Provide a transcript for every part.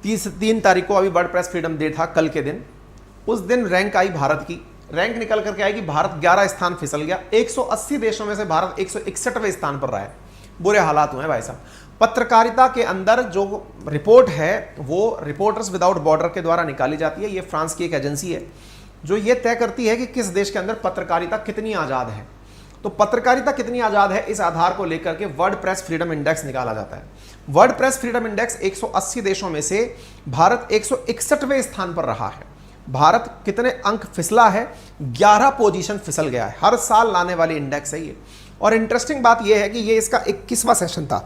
3 तारीख को अभी वर्डप्रेस फ्रीडम डे था, कल के दिन। उस दिन रैंक आई भारत की, रैंक निकल करके आई कि भारत 11 स्थान फिसल गया। 180 देशों में से भारत 161वें स्थान पर रहा है। बुरे हालात हुए हैं भाई साहब। पत्रकारिता के अंदर जो रिपोर्ट है वो रिपोर्टर्स विदाउट बॉर्डर के द्वारा निकाली जाती है। ये फ्रांस की एक एजेंसी है जो ये तय करती है कि किस देश के अंदर पत्रकारिता कितनी आज़ाद है। तो पत्रकारिता कितनी आज़ाद है, इस आधार को लेकर के वर्ल्ड प्रेस फ्रीडम इंडेक्स निकाला जाता है। वर्ल्ड प्रेस फ्रीडम इंडेक्स 180 देशों में से भारत 161वें स्थान पर रहा है। भारत कितने अंक फिसला है, 11 पोजीशन फिसल गया है। हर साल लाने वाली इंडेक्स है ये। और इंटरेस्टिंग बात यह है कि ये इसका 21वां सेशन था।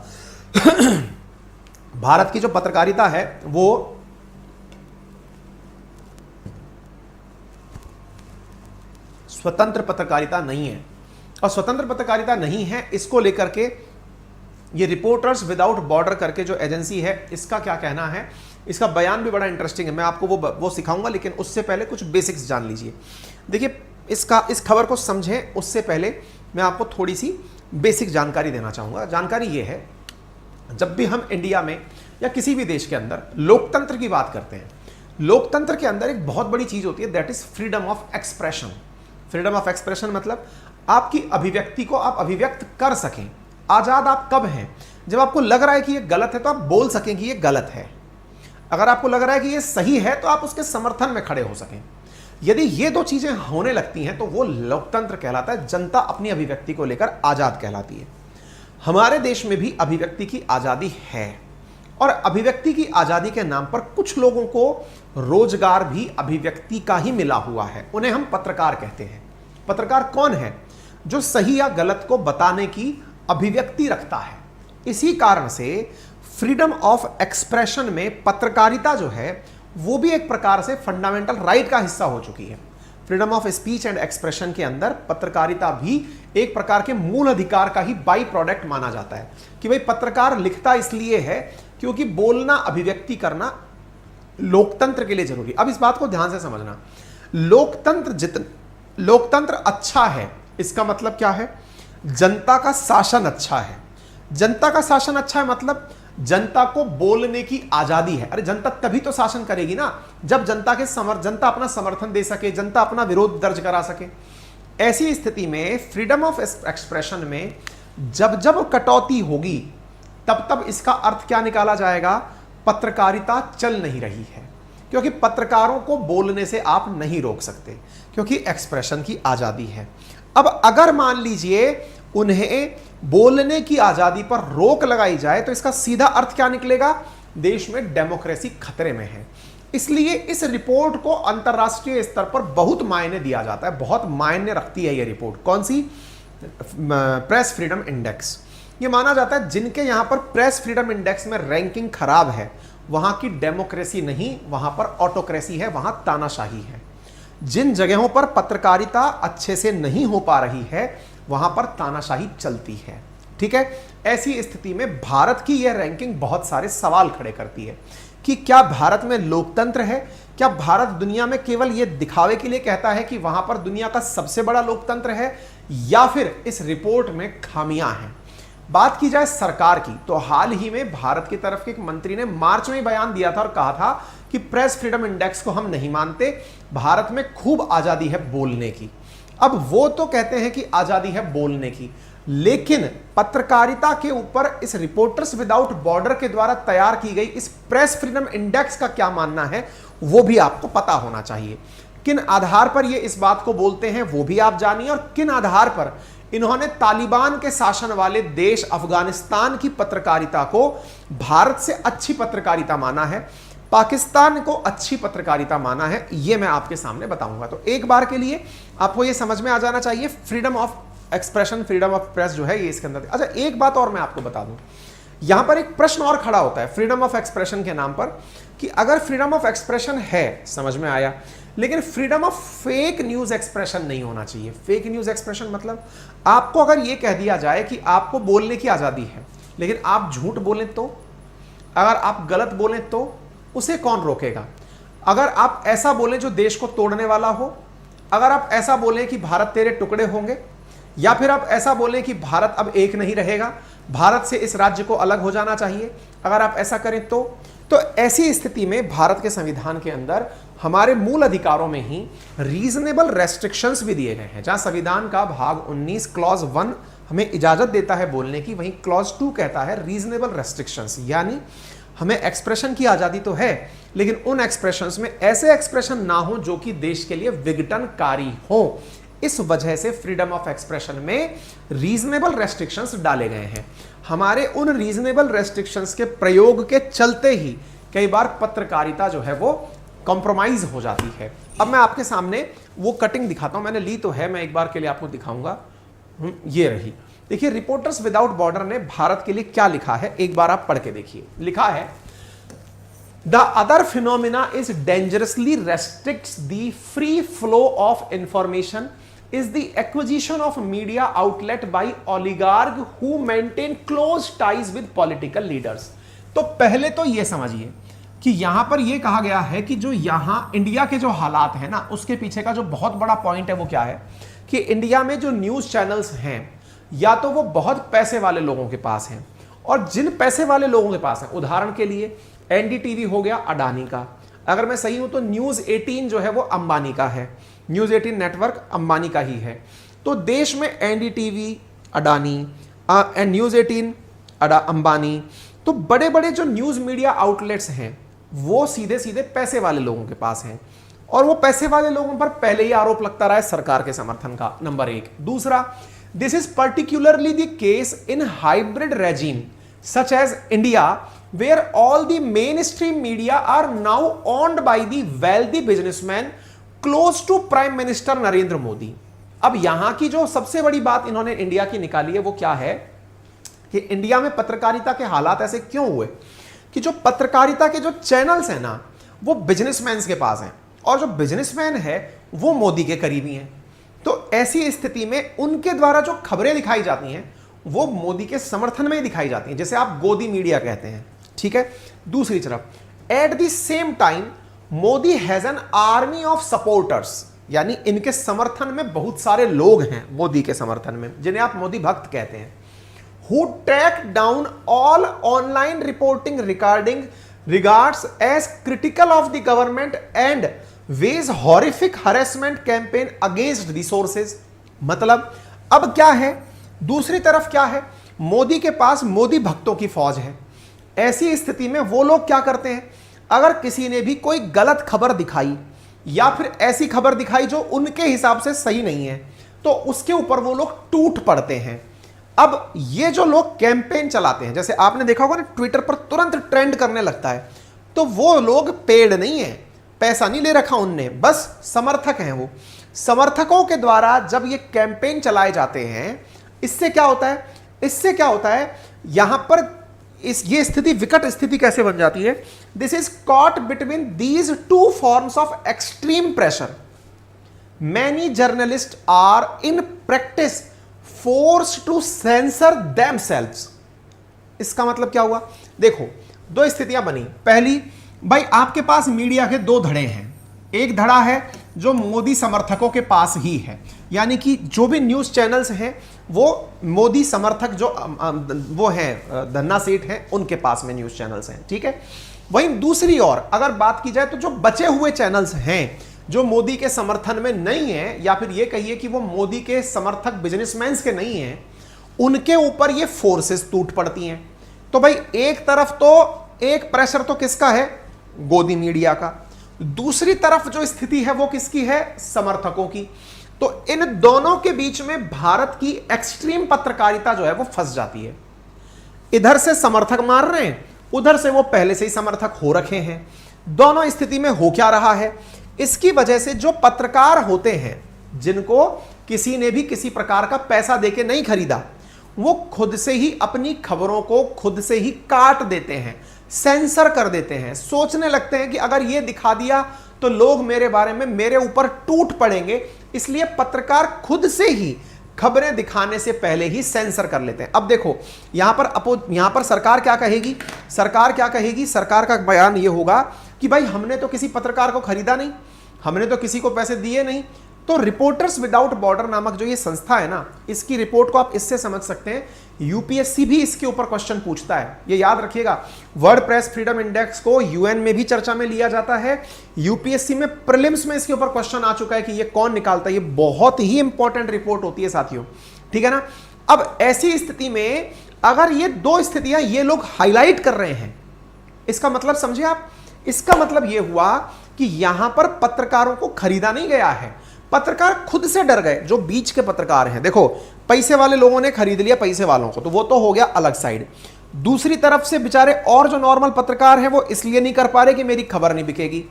भारत की जो पत्रकारिता है वो स्वतंत्र पत्रकारिता नहीं है, और स्वतंत्र पत्रकारिता नहीं है इसको लेकर के ये रिपोर्टर्स विदाउट बॉर्डर करके जो एजेंसी है इसका क्या कहना है। इसका बयान भी बड़ा इंटरेस्टिंग है, मैं आपको वो सिखाऊंगा, लेकिन उससे पहले कुछ बेसिक्स जान लीजिए। देखिए इस खबर को समझें उससे पहले मैं आपको थोड़ी सी बेसिक जानकारी देना चाहूँगा। जानकारी ये है, जब भी हम इंडिया में या किसी भी देश के अंदर लोकतंत्र की बात करते हैं, लोकतंत्र के अंदर एक बहुत बड़ी चीज़ होती है, that is freedom of expression. Freedom of expression मतलब आपकी अभिव्यक्ति को आप अभिव्यक्त कर सकें। आज़ाद आप कब हैं, जब आपको लग रहा है कि ये गलत है तो आप बोल सकें कि ये गलत है। अगर आपको लग रहा है कि ये सही है तो आप उसके समर्थन में खड़े हो सकें। यदि ये दो चीजें होने लगती हैं तो वो लोकतंत्र कहलाता है। जनता अपनी अभिव्यक्ति को लेकर आजाद कहलाती है। हमारे देश में भी अभिव्यक्ति की आजादी है, और अभिव्यक्ति की आजादी के नाम पर कुछ लोगों को रोजगार भी अभिव्यक्ति का ही मिला हुआ है। उन्हें हम पत्रकार कहते हैं। पत्रकार कौन है? जो सही या गलत को बताने की अभिव्यक्ति रखता है। इसी कारण से फ्रीडम ऑफ एक्सप्रेशन में पत्रकारिता जो है वो भी एक प्रकार से फंडामेंटल राइट का हिस्सा हो चुकी है। Freedom of speech and expression के अंदर पत्रकारिता भी एक प्रकार के मूल अधिकार का ही बाई प्रोडक्ट माना जाता है कि भाई पत्रकार लिखता इसलिए है क्योंकि बोलना, अभिव्यक्ति करना लोकतंत्र के लिए जरूरी। अब इस बात को ध्यान से समझना, लोकतंत्र अच्छा है इसका मतलब क्या है? जनता का शासन अच्छा है। जनता का शासन अच्छा है मतलब जनता को बोलने की आजादी है। अरे जनता तभी तो शासन करेगी ना जब जनता अपना समर्थन दे सके, जनता अपना विरोध दर्ज करा सके। ऐसी स्थिति में फ्रीडम ऑफ एक्सप्रेशन में जब जब कटौती होगी तब तब इसका अर्थ क्या निकाला जाएगा? पत्रकारिता चल नहीं रही है, क्योंकि पत्रकारों को बोलने से आप नहीं रोक सकते, क्योंकि एक्सप्रेशन की आजादी है। अब अगर मान लीजिए उन्हें बोलने की आजादी पर रोक लगाई जाए तो इसका सीधा अर्थ क्या निकलेगा? देश में डेमोक्रेसी खतरे में है। इसलिए इस रिपोर्ट को अंतरराष्ट्रीय स्तर पर बहुत मायने दिया जाता है, बहुत मायने रखती है ये रिपोर्ट। कौन सी? Press freedom index. ये माना जाता है जिनके यहां पर प्रेस फ्रीडम इंडेक्स में रैंकिंग खराब है वहां की डेमोक्रेसी नहीं, वहां पर ऑटोक्रेसी है, वहां तानाशाही है। जिन जगहों पर पत्रकारिता अच्छे से नहीं हो पा रही है वहां पर तानाशाही चलती है। ठीक है, ऐसी स्थिति में भारत की यह रैंकिंग बहुत सारे सवाल खड़े करती है कि क्या भारत में लोकतंत्र है? क्या भारत दुनिया में केवल यह दिखावे के लिए कहता है कि वहां पर दुनिया का सबसे बड़ा लोकतंत्र है, या फिर इस रिपोर्ट में खामियां हैं? बात की जाए सरकार की तो हाल ही में भारत की तरफ के एक मंत्री ने मार्च में बयान दिया था और कहा था कि प्रेस फ्रीडम इंडेक्स को हम नहीं मानते, भारत में खूब आजादी है बोलने की। अब वो तो कहते हैं कि आजादी है बोलने की, लेकिन पत्रकारिता के ऊपर इस रिपोर्टर्स विदाउट बॉर्डर के द्वारा तैयार की गई इस प्रेस फ्रीडम इंडेक्स का क्या मानना है वो भी आपको पता होना चाहिए। किन आधार पर ये इस बात को बोलते हैं वो भी आप जानिए, और किन आधार पर इन्होंने तालिबान के शासन वाले देश अफगानिस्तान की पत्रकारिता को भारत से अच्छी पत्रकारिता माना है, पाकिस्तान को अच्छी पत्रकारिता माना है, ये मैं आपके सामने बताऊंगा। तो एक बार के लिए आपको ये समझ में आ जाना चाहिए freedom of expression, freedom of press जो है ये इसके अंदर। अच्छा, एक बात और मैं आपको बता दूं, यहां पर एक प्रश्न और खड़ा होता है फ्रीडम ऑफ एक्सप्रेशन के नाम पर कि अगर फ्रीडम ऑफ एक्सप्रेशन है, समझ में आया, लेकिन freedom of fake news expression नहीं होना चाहिए। फेक न्यूज एक्सप्रेशन मतलब आपको अगर यह कह दिया जाए कि आपको बोलने की आजादी है लेकिन आप झूठ बोलें तो, अगर आप गलत बोलें तो उसे कौन रोकेगा? अगर आप ऐसा बोलें जो देश को तोड़ने वाला हो, अगर आप ऐसा बोलें कि भारत तेरे टुकड़े होंगे, या फिर आप ऐसा बोलें कि भारत अब एक नहीं रहेगा, भारत से इस राज्य को अलग हो जाना चाहिए, अगर आप ऐसा करें तो तो ऐसी स्थिति में भारत के संविधान के अंदर हमारे मूल अधिकारों में ही रीजनेबल रेस्ट्रिक्शंस भी दिए गए हैं। जहां संविधान का भाग 19 क्लॉज 1 हमें इजाजत देता है बोलने की, वहीं क्लॉज 2 कहता है रीजनेबल रेस्ट्रिक्शंस, यानी हमें एक्सप्रेशन की आजादी तो है, लेकिन उन एक्सप्रेशंस में ऐसे एक्सप्रेशन ना हो जो कि देश के लिए विघटनकारी हो। इस वजह से फ्रीडम ऑफ एक्सप्रेशन में रीजनेबल रेस्ट्रिक्शंस डाले गए हैं। हमारे उन रीजनेबल रेस्ट्रिक्शंस के प्रयोग के चलते ही कई बार पत्रकारिता जो है वो कॉम्प्रोमाइज हो जाती है। अब मैं आपके सामने वो कटिंग दिखाता हूं, मैंने ली तो है, मैं एक बार के लिए आपको दिखाऊंगा। ये रही, देखिए रिपोर्टर्स विदाउट बॉर्डर ने भारत के लिए क्या लिखा है, एक बार आप पढ़ के देखिए। लिखा है, the other phenomena is dangerously restricts the free flow of information is the acquisition of media outlet by oligarch who maintain close ties with political leaders। तो पहले तो ये समझिए कि यहां पर ये कहा गया है कि जो यहां इंडिया के जो हालात हैं ना, उसके पीछे का जो बहुत बड़ा पॉइंट है वो क्या है कि इंडिया में जो न्यूज चैनल्स हैं या तो वो बहुत पैसे वाले लोगों के पास हैं, और जिन पैसे वाले लोगों के पास हैं, उदाहरण के लिए एनडीटीवी हो गया अडानी का, अगर मैं सही हूं तो न्यूज 18 जो है वो अंबानी का है, न्यूज 18 नेटवर्क अंबानी का ही है। तो देश में एनडीटीवी अडानी, न्यूज 18 अंबानी, तो बड़े बड़े जो न्यूज मीडिया आउटलेट्स हैं वो सीधे सीधे पैसे वाले लोगों के पास हैं, और वो पैसे वाले लोगों पर पहले ही आरोप लगता रहा है सरकार के समर्थन का, नंबर एक। दूसरा, this is particularly the case in hybrid regime such as India where all the mainstream media are now owned by the wealthy businessmen close to Prime Minister Narendra Modi. अब यहां की जो सबसे बड़ी बात इन्होंने इंडिया की निकाली है वो क्या है कि इंडिया में पत्रकारिता के हालात ऐसे क्यों हुए कि जो पत्रकारिता के जो चैनल्स हैं ना वो बिजनेसमैन के पास हैं, और जो बिजनेसमैन है वो मोदी के करीबी हैं। तो ऐसी स्थिति में उनके द्वारा जो खबरें दिखाई जाती हैं वो मोदी के समर्थन में ही दिखाई जाती हैं, जैसे आप गोदी मीडिया कहते हैं, ठीक है। दूसरी तरफ, at the same time Modi has an army of supporters, यानी इनके समर्थन में बहुत सारे लोग हैं मोदी के समर्थन में, जिन्हें आप मोदी भक्त कहते हैं, who track down all online reporting regards as critical of the government and wages horrific harassment campaign against resources. मतलब अब क्या है, दूसरी तरफ क्या है, मोदी के पास मोदी भक्तों की फौज है। ऐसी स्थिति में वो लोग क्या करते हैं, अगर किसी ने भी कोई गलत खबर दिखाई या फिर ऐसी खबर दिखाई जो उनके हिसाब से सही नहीं है, तो उसके ऊपर वो लोग टूट पड़ते हैं। अब ये जो लोग कैंपेन चलाते हैं, जैसे आपने देखा होगा ना ट्विटर पर तुरंत ट्रेंड करने लगता है, तो वो लोग पेड नहीं है, पैसा नहीं ले रखा उनने, बस समर्थक हैं। वो समर्थकों के द्वारा जब ये कैंपेन चलाए जाते हैं, इससे क्या होता है, यहां पर ये स्थिति, विकट स्थिति कैसे बन जाती है, this is caught between these two forms of extreme pressure. Many journalist are in practice force to censor themselves. इसका मतलब क्या हुआ, देखो दो स्थितियां बनी। पहली, भाई आपके पास मीडिया के दो धड़े हैं, एक धड़ा है जो मोदी समर्थकों के पास ही है, यानी कि जो भी न्यूज चैनल्स हैं वो मोदी समर्थक जो वो हैं धन्ना सेठ हैं उनके पास में न्यूज चैनल्स हैं, ठीक है। वहीं दूसरी ओर अगर बात की जाए तो जो बचे हुए चैनल्स हैं जो मोदी के समर्थन में नहीं है, या फिर ये कहिए कि वो मोदी के समर्थक बिजनेसमैन के नहीं है, उनके ऊपर ये फोर्सेस टूट पड़ती हैं। तो भाई एक तरफ तो एक प्रेशर तो किसका है, गोदी मीडिया का, दूसरी तरफ जो स्थिति है वो किसकी है, समर्थकों की। तो इन दोनों के बीच में भारत की एक्सट्रीम पत्रकारिता जो है वो फंस जाती है। इधर से समर्थक मार रहे हैं, उधर से वो पहले से ही समर्थक हो रखे हैं। दोनों स्थिति में हो क्या रहा है, इसकी वजह से जो पत्रकार होते हैं जिनको किसी ने भी किसी प्रकार का पैसा देके नहीं खरीदा, वो खुद से ही अपनी खबरों को खुद से ही काट देते हैं, सेंसर कर देते हैं, सोचने लगते हैं कि अगर ये दिखा दिया तो लोग मेरे बारे में मेरे ऊपर टूट पड़ेंगे, इसलिए पत्रकार खुद से ही खबरें दिखाने से पहले ही सेंसर कर लेते हैं। अब देखो यहां पर सरकार क्या कहेगी, सरकार का बयान ये होगा कि भाई हमने तो किसी पत्रकार को खरीदा नहीं, हमने तो किसी को पैसे दिए नहीं, तो रिपोर्टर्स विदाउट बॉर्डर नामक जो ये संस्था है ना, इसकी रिपोर्ट को आप इससे समझ सकते हैं, यूपीएससी भी इसके ऊपर क्वेश्चन पूछता है, ये याद रखिएगा। वर्ल्ड प्रेस फ्रीडम इंडेक्स को यूएन में भी चर्चा में लिया जाता है, यूपीएससी में प्रीलिम्स में इसके ऊपर क्वेश्चन आ चुका है कि ये कौन निकालता है। ये बहुत ही इंपॉर्टेंट रिपोर्ट होती है साथियों, ठीक है ना। अब ऐसी स्थिति में अगर ये दो स्थितियां ये लोग हाईलाइट कर रहे हैं, इसका मतलब समझे आप, इसका मतलब ये हुआ कि यहां पर पत्रकारों को खरीदा नहीं गया है, पत्रकार खुद से डर गए। जो बीच के पत्रकार हैं, देखो पैसे वाले लोगों ने खरीद लिया पैसे वालों को, तो वो तो हो गया अलग साइड। दूसरी तरफ से बेचारे और जो नॉर्मल पत्रकार हैं वो इसलिए नहीं कर पा रहे कि मेरी खबर नहीं बिकेगी।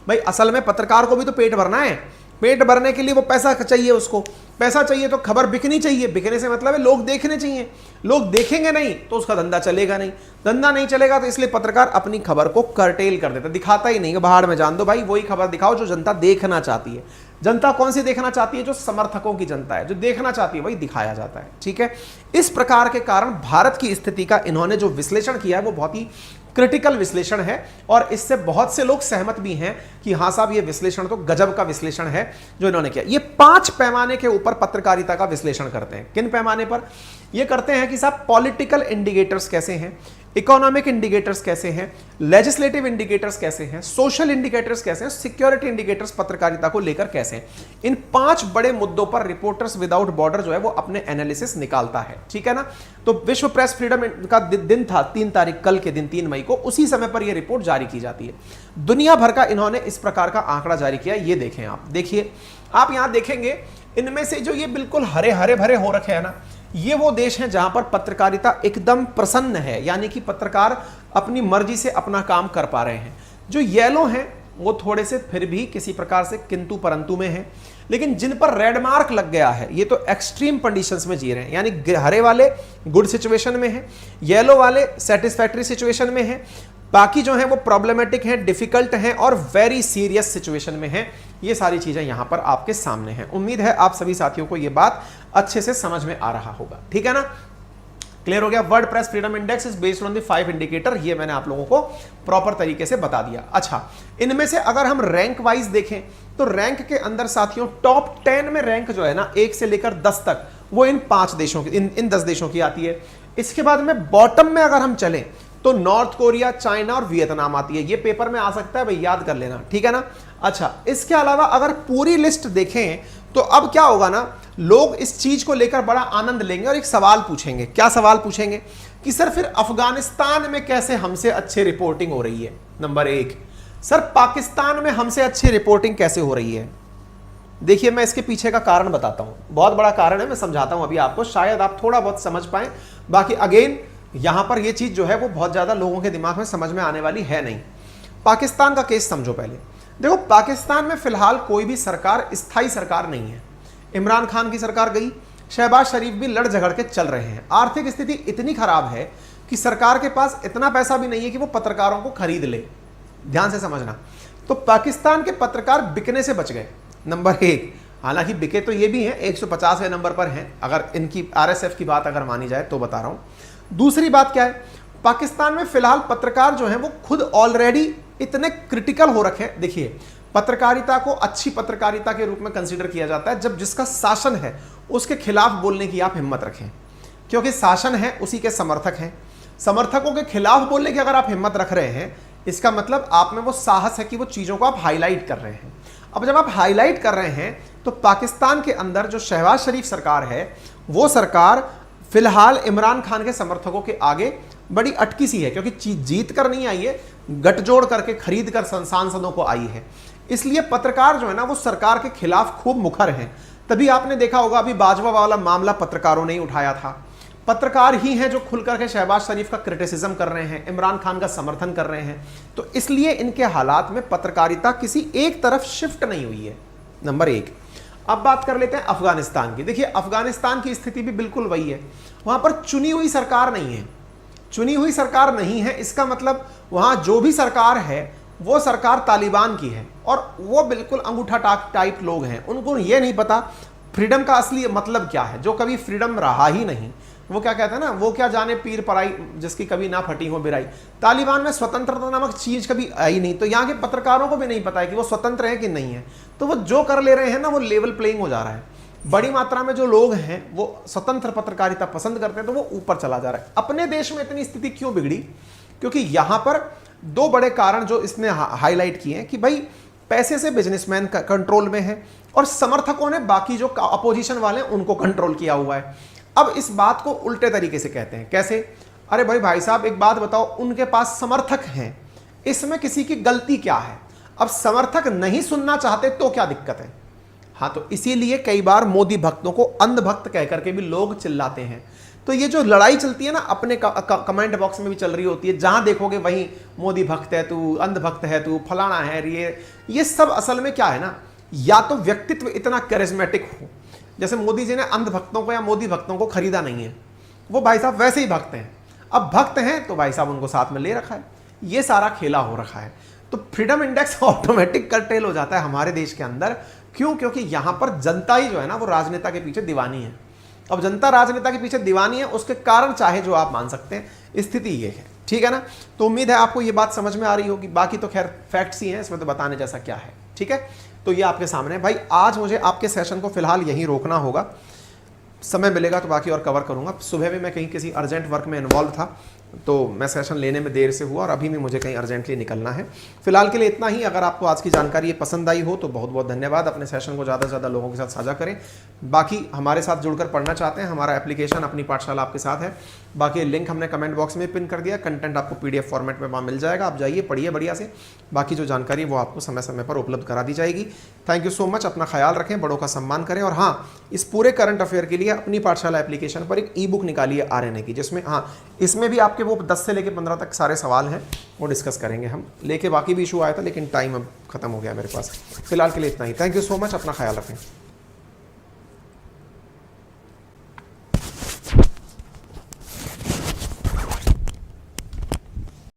भाई असल में पत्रकार को भी तो पेट भरना है, पेट भरने के लिए वो पैसा चाहिए, उसको पैसा चाहिए तो खबर बिकनी चाहिए। बिकने से मतलब है लोग देखने चाहिए, लोग देखेंगे नहीं तो उसका धंधा चलेगा नहीं, धंधा नहीं चलेगा तो इसलिए पत्रकार अपनी खबर को कर्टेल कर देता, दिखाता ही नहीं, बाहर में जान दो भाई, वही खबर दिखाओ जो जनता देखना चाहती है। जनता कौन सी देखना चाहती है? जो समर्थकों की जनता है, जो देखना चाहती है वही दिखाया जाता है, ठीक है। इस प्रकार के कारण भारत की स्थिति का इन्होंने जो विश्लेषण किया है वो बहुत ही क्रिटिकल विश्लेषण है, और इससे बहुत से लोग सहमत भी हैं कि हाँ साहब ये विश्लेषण तो गजब का विश्लेषण है जो इन्होंने किया। ये 5 पैमाने के ऊपर पत्रकारिता का विश्लेषण करते हैं। किन पैमाने पर ये करते हैं कि साहब पॉलिटिकल इंडिकेटर्स कैसे हैं, इकोनॉमिक इंडिकेटर्स कैसे हैं, लेजिस्लेटिव इंडिकेटर्स कैसे हैं, सोशल इंडिकेटर्स कैसे हैं, सिक्योरिटी इंडिकेटर्स पत्रकारिता को लेकर कैसे हैं। इन 5 बड़े मुद्दों पर रिपोर्टर्स विदाउट बॉर्डर जो है वो अपने एनालिसिस निकालता है, ठीक है ना। तो विश्व प्रेस फ्रीडम का दिन था 3 तारीख, कल के दिन 3 मई को, उसी समय पर यह रिपोर्ट जारी की जाती है। दुनिया भर का इन्होंने इस प्रकार का आंकड़ा जारी किया। ये देखें आप, देखिए आप यहां देखेंगे इनमें से जो ये बिल्कुल हरे हरे भरे हो रखे हैं ना, ये वो देश हैं जहां पर पत्रकारिता एकदम प्रसन्न है, यानी कि पत्रकार अपनी मर्जी से अपना काम कर पा रहे हैं। जो येलो हैं वो थोड़े से फिर भी किसी प्रकार से किंतु परंतु में हैं, लेकिन जिन पर रेड मार्क लग गया है ये तो एक्सट्रीम कंडीशंस में जी रहे हैं, यानी हरे वाले गुड सिचुएशन में हैं, येलो वाले सेटिस्फैक्टरी सिचुएशन में हैं, बाकी जो हैं वो प्रॉब्लमेटिक हैं, डिफिकल्ट हैं और वेरी सीरियस सिचुएशन में हैं। ये सारी चीजें यहां पर आपके सामने हैं। उम्मीद है आप सभी साथियों को ये बात अच्छे से समझ में आ रहा होगा, ठीक है ना। क्लियर हो गया। World press freedom index is based on the 5 indicator, ये मैंने आप लोगों को प्रॉपर तरीके से बता दिया। अच्छा, इनमें से अगर हम रैंक वाइज देखें तो रैंक के अंदर साथियों टॉप 10 में रैंक जो है ना 1 से लेकर 10 तक वो इन 5 देशों की, इन 10 देशों की आती है। इसके बाद में बॉटम में अगर हम चलें तो नॉर्थ कोरिया, चाइना और वियतनाम आती है। ये पेपर में आ सकता है भाई, याद कर लेना, ठीक है ना। अच्छा, इसके अलावा अगर पूरी लिस्ट देखें तो अब क्या होगा ना, लोग इस चीज को लेकर बड़ा आनंद लेंगे और एक सवाल पूछेंगे। क्या सवाल पूछेंगे कि सर फिर अफगानिस्तान में कैसे हमसे अच्छी रिपोर्टिंग हो रही है? नंबर 1, सर पाकिस्तान में हमसे अच्छी रिपोर्टिंग कैसे हो रही है? देखिए मैं इसके पीछे का कारण बताता हूं, बहुत बड़ा कारण है, मैं समझाता हूं अभी आपको, शायद आप थोड़ा बहुत समझ पाए। बाकी अगेन यहां पर यह चीज जो है वो बहुत ज्यादा लोगों के दिमाग में समझ में आने वाली है नहीं। पाकिस्तान का केस समझो पहले। देखो पाकिस्तान में फिलहाल कोई भी सरकार, स्थायी सरकार नहीं है। इमरान खान की सरकार गई, शहबाज शरीफ भी लड़ झगड़ के चल रहे हैं। आर्थिक स्थिति इतनी खराब है कि सरकार के पास इतना पैसा भी नहीं है कि वो पत्रकारों को खरीद ले। ध्यान से समझना। तो पाकिस्तान के पत्रकार बिकने से बच गए, नंबर 1। हालांकि बिके तो ये भी हैं, 150वें नंबर पर हैं, अगर इनकी आरएसएफ की बात अगर मानी जाए तो बता रहा हूं। दूसरी बात क्या है, पाकिस्तान में फिलहाल पत्रकार जो हैं वो खुद ऑलरेडी इतने क्रिटिकल हो रखे हैं। देखिए पत्रकारिता को अच्छी पत्रकारिता के रूप में कंसीडर किया जाता है जब जिसका शासन है उसके खिलाफ बोलने की आप हिम्मत रखें, क्योंकि शासन है उसी के समर्थक हैं। समर्थकों के खिलाफ बोलने की अगर आप हिम्मत रख रहे हैं, इसका मतलब आप में वो साहस है कि वो चीजों को आप हाईलाइट कर रहे हैं। अब जब आप हाईलाइट कर रहे हैं तो पाकिस्तान के अंदर जो शहबाज शरीफ सरकार है वो सरकार फिलहाल इमरान खान के समर्थकों के आगे बड़ी अटकी सी है, क्योंकि जीत कर नहीं आई है, गठजोड़ करके खरीद कर सांसदों को आई है। इसलिए पत्रकार जो है ना वो सरकार के खिलाफ खूब मुखर हैं। तभी आपने देखा होगा अभी बाजवा वाला मामला पत्रकारों ने ही उठाया था। पत्रकार ही हैं जो खुल करके शहबाज शरीफ का क्रिटिसिज्म कर रहे हैं, इमरान खान का समर्थन कर रहे हैं। तो इसलिए इनके हालात में पत्रकारिता किसी एक तरफ शिफ्ट नहीं हुई है, नंबर 1। अब बात कर लेते हैं अफगानिस्तान की। देखिए अफगानिस्तान की स्थिति भी बिल्कुल वही है, वहां पर चुनी हुई सरकार नहीं है। चुनी हुई सरकार नहीं है, इसका मतलब वहां जो भी सरकार है वो सरकार तालिबान की है, और वो बिल्कुल अंगूठा टाइप लोग हैं। उनको ये नहीं पता फ्रीडम का असली मतलब क्या है, जो कभी फ्रीडम रहा ही नहीं, वो क्या कहते हैं ना, वो क्या जाने पीर पराई जिसकी कभी ना फटी हो बिराई। तालिबान में स्वतंत्रता नामक चीज कभी आई नहीं, तो यहाँ के पत्रकारों को भी नहीं पता है कि वो स्वतंत्र है कि नहीं है। तो वो जो कर ले रहे हैं ना, वो लेवल प्लेइंग हो जा रहा है। बड़ी मात्रा में जो लोग हैं वो स्वतंत्र पत्रकारिता पसंद करते हैं, तो वो ऊपर चला जा रहा है। अपने देश में इतनी स्थिति क्यों बिगड़ी? क्योंकि यहां पर दो बड़े कारण जो इसने हाईलाइट किए हैं कि भाई पैसे से बिजनेसमैन कंट्रोल में है और समर्थकों ने बाकी जो अपोजिशन वाले हैं उनको कंट्रोल किया हुआ है। अब इस बात को उल्टे तरीके से कहते हैं। कैसे? अरे भाई साहब एक बात बताओ, उनके पास समर्थक हैं, इसमें किसी की गलती क्या है? अब समर्थक नहीं सुनना चाहते तो क्या दिक्कत है? हाँ, तो इसीलिए कई बार मोदी भक्तों को अंधभक्त कह करके भी लोग चिल्लाते हैं। तो ये जो लड़ाई चलती है ना, अपने कमेंट बॉक्स में भी चल रही होती है, जहां देखोगे वहीं मोदी भक्त है तू, अंधभक्त है तू, फलाना है, ये सब असल में क्या है ना, या तो व्यक्तित्व इतना करिश्मेटिक हो, जैसे मोदी जी ने अंधभक्तों को या मोदी भक्तों को खरीदा नहीं है, वो भाई साहब वैसे ही भक्त हैं। अब भक्त हैं तो भाई साहब उनको साथ में ले रखा है, ये सारा खेला हो रखा है। तो फ्रीडम इंडेक्स ऑटोमेटिक कर्टेल हो जाता है हमारे देश के अंदर। क्यों? क्योंकि यहां पर जनता ही जो है ना, वो राजनेता के पीछे दीवानी है। अब जनता राजनेता के पीछे दीवानी है, उसके कारण चाहे जो आप मान सकते हैं, स्थिति ये है। ठीक है ना? तो उम्मीद है आपको ये बात समझ में आ रही होगी। बाकी तो खैर फैक्ट्स ही हैं, इसमें तो बताने जैसा क्या है। ठीक है, तो ये आपके सामने है। भाई आज मुझे आपके सेशन को फिलहाल यहीं रोकना होगा, समय मिलेगा तो बाकी और कवर करूंगा। सुबह में मैं कहीं किसी अर्जेंट वर्क में इन्वॉल्व था, तो मैं सेशन लेने में देर से हुआ और अभी भी मुझे कहीं अर्जेंटली निकलना है। फिलहाल के लिए इतना ही। अगर आपको आज की जानकारी ये पसंद आई हो तो बहुत बहुत धन्यवाद। अपने सेशन को ज़्यादा से ज़्यादा लोगों के साथ साझा करें। बाकी हमारे साथ जुड़कर पढ़ना चाहते हैं, हमारा एप्लीकेशन अपनी पाठशाला आपके साथ है। बाकी लिंक हमने कमेंट बॉक्स में पिन कर दिया। कंटेंट आपको PDF फॉर्मेट में वहाँ मिल जाएगा, आप जाइए पढ़िए बढ़िया से। बाकी जो जानकारी वो आपको समय समय पर उपलब्ध करा दी जाएगी। Thank you so much. अपना ख्याल रखें, बड़ों का सम्मान करें। और हाँ, इस पूरे करंट अफेयर के लिए अपनी पाठशाला एप्लीकेशन पर एक ई-बुक निकालिए RNA की, जिसमें हाँ इसमें भी आपके वो 10 से लेकर 15 तक सारे सवाल हैं, वो डिस्कस करेंगे हम। लेके बाकी भी इशू आया था लेकिन टाइम अब खत्म हो गया मेरे पास। फिलहाल के लिए इतना ही। Thank you so much. अपना ख्याल रखें।